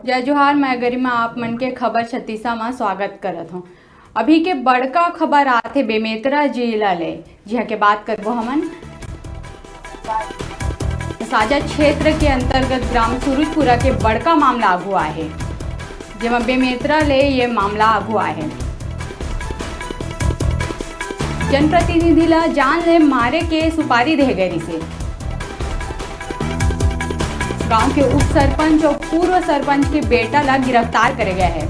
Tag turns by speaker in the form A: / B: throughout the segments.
A: जय जोहार, मैं गरिमा आप मन के खबर छत्तीसा में स्वागत करत हूँ। अभी के बड़का खबर आथे बेमेतरा जिला ले, जिहा के बात करबो हमन साजा क्षेत्र के अंतर्गत ग्राम सूरजपुरा के बड़का मामला आगू आहे, जेमा बेमेतरा ले ये मामला आगू आहे। जनप्रतिनिधि ला जान ले मारे के सुपारी दे गई से गांव के उप सरपंच और पूर्व सरपंच के बेटा ला गिरफ्तार करे गया है।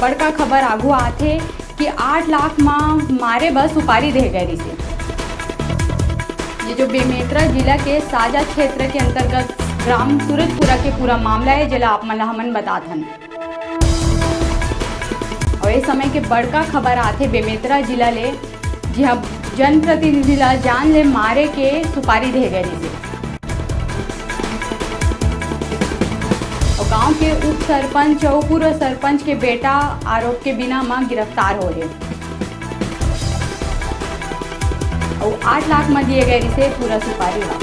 A: बड़का खबर आगू आथे कि 8 लाख मारे बस सुपारी दे गई से। ये जो बेमेतरा जिला के साजा क्षेत्र के अंतर्गत ग्राम सूरजपुरा के पूरा मामला है, जिला आप मन हमन बतात हन। और इस समय के बड़का खबर आथे बेमेतरा जिला ले, जहाँ जनप्रतिनिधि ला जान ले मारे के सुपारी दे गई से। गांव के उप सरपंच और पूर्व सरपंच के बेटा आरोप के बिना मां गिरफ्तार हो रहे और 8 लाख में दिए गए इसे पूरा सुपारी ला।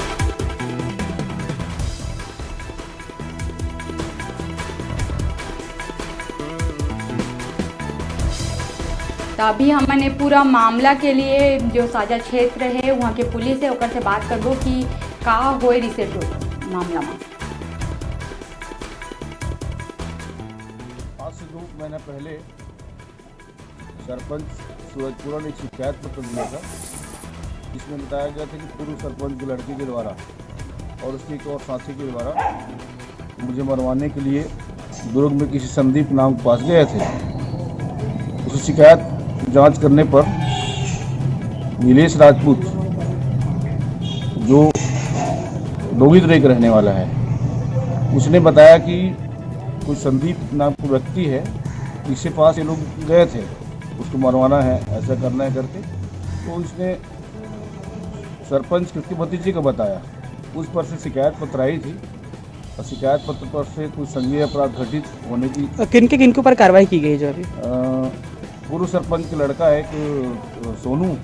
A: तो अभी हमने पूरा मामला के लिए जो साझा क्षेत्र है वहाँ के पुलिस है ओकर से बात करबो कि का होए रिसेट मामला में।
B: आज से 2 महीना पहले सरपंच सूरजपुरा ने शिकायत पत्र दिया था, जिसमें बताया गया था कि पूर्व सरपंच की लड़की के द्वारा और उसकी एक और साथी के द्वारा मुझे मरवाने के लिए दुर्ग में किसी संदीप नाम के पास गए थे। उस शिकायत जांच करने पर नीलेश राजपूत, जो डोगीदुरे का रहने वाला है, उसने बताया कि कोई संदीप नाम का व्यक्ति है, इसके पास ये लोग गए थे, उसको मरवाना है, ऐसा करना है करके। तो उसने सरपंच के भतीजे को बताया, उस पर से शिकायत पत्र आई थी और शिकायत पत्र पर से कुछ संज्ञेय अपराध घटित होने की
C: किनके ऊपर कार्रवाई की गई जो अभी?
B: पूर्व सरपंच का लड़का है एक सोनू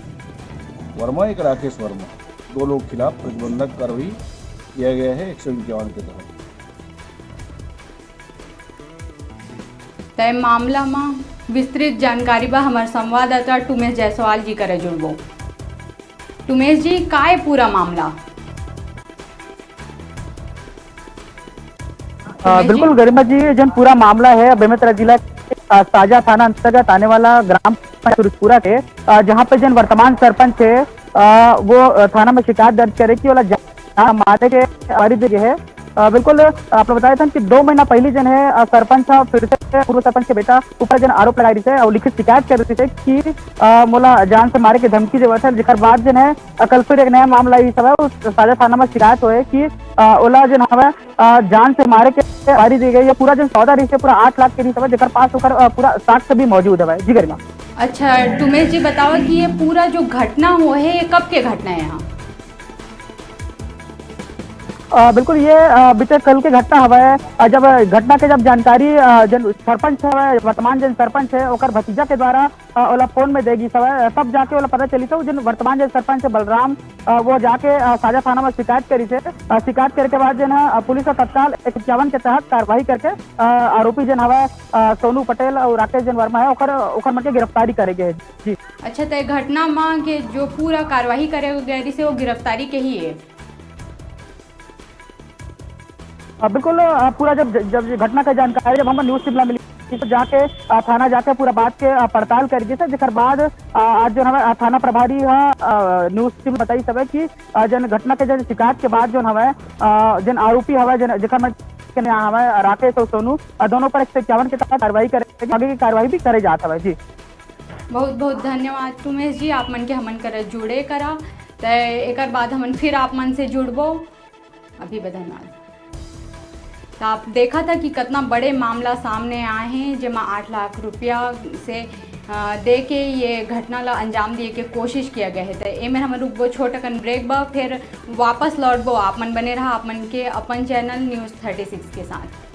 B: वर्मा, एक राकेश वर्मा, 2 लोग के खिलाफ प्रतिबंधक कार्रवाई किया गया है 151 के तहत।
A: तय मामला में विस्तृत जानकारी बा हमारे संवाददाता टुमेश जायसवाल जी करे जुड़बो। टुमेश जी, का है पूरा मामला?
C: बिल्कुल गरिमा जी, जन पूरा मामला है बेमेतरा जिला साजा थाना अंतर्गत आने वाला ग्राम सूरजपुरा के, जहां पे जन वर्तमान सरपंच है वो थाना में शिकायत दर्ज करे कि वाला मारे के बारी जगह है। बिल्कुल आपने बताया था कि 2 महीना पहले जन है सरपंच फिर से पूर्व सरपंच के बेटा ऊपर जन आरोप लगाई रही है और लिखित शिकायत कर रही है कि मोला जान से मारे के धमकी देवत है। जिकर बाद जन है कल फिर एक नया मामला ये सब है उस साझा थाना में शिकायत हुए कि ओला जन हमें जान से मारे के बारी दी गई है। पूरा जन सौदा रही है पूरा 8 लाख के नहीं सब जिकर पास होकर पूरा साक्ष्य भी मौजूद है। जी गरिमा।
A: अच्छा टुमेश जी, बताओ कि ये पूरा जो घटना हुआ है ये कब के घटना है यहाँ?
C: बिल्कुल, ये बीते कल की घटना हवा है। जब घटना के जब जानकारी जन सरपंच है, वर्तमान जन सरपंच है ओकर भतीजा के द्वारा ओला फोन में देगी सब, तब जाके ओला पता चली था जन वर्तमान जन सरपंच है बलराम, वो जाके साझा थाना में शिकायत करी से। शिकायत करे के बाद जन पुलिस तत्काल 151 के तहत कार्रवाई करके आरोपी जन हवा सोनू पटेल और राकेश जन वर्मा है ओकर मन के गिरफ्तारी करेंगे। जी
A: अच्छा, तय घटना में के जो पूरा कार्यवाही करे गई से वो गिरफ्तारी के ही है?
C: बिल्कुल, पूरा जब घटना का जानकारी जब हमें न्यूज शिमला मिली तो जाके थाना जाके पूरा बात के पड़ताल कर दी जिसके बाद आज जो हमें थाना प्रभारी न्यूज शिमला बताई सब है कि जन घटना के जन शिकायत के बाद जो हमें जन आरोपी हवा जन जिकर हमें राकेश और सोनू दोनों पर 151 के तहत कार्रवाई करे, आगे की कार्रवाई भी करे जाता है। जी
A: बहुत बहुत धन्यवाद टुमेश जी, आप मन के हमन कर जुड़े करा। तो एक बाद हमन फिर आप मन से जुड़बो। अभी धन्यवाद। तो आप देखा था कि कितना बड़े मामला सामने आए हैं, जिसमें 8 लाख रुपया से दे के ये घटना ला अंजाम दिए के कोशिश किया गया है। तो एमें हम रुकबो छोटकन ब्रेक बा, फिर वापस लौटबो। आप मन बने रहा आप मन के अपन चैनल न्यूज़ 36 के साथ।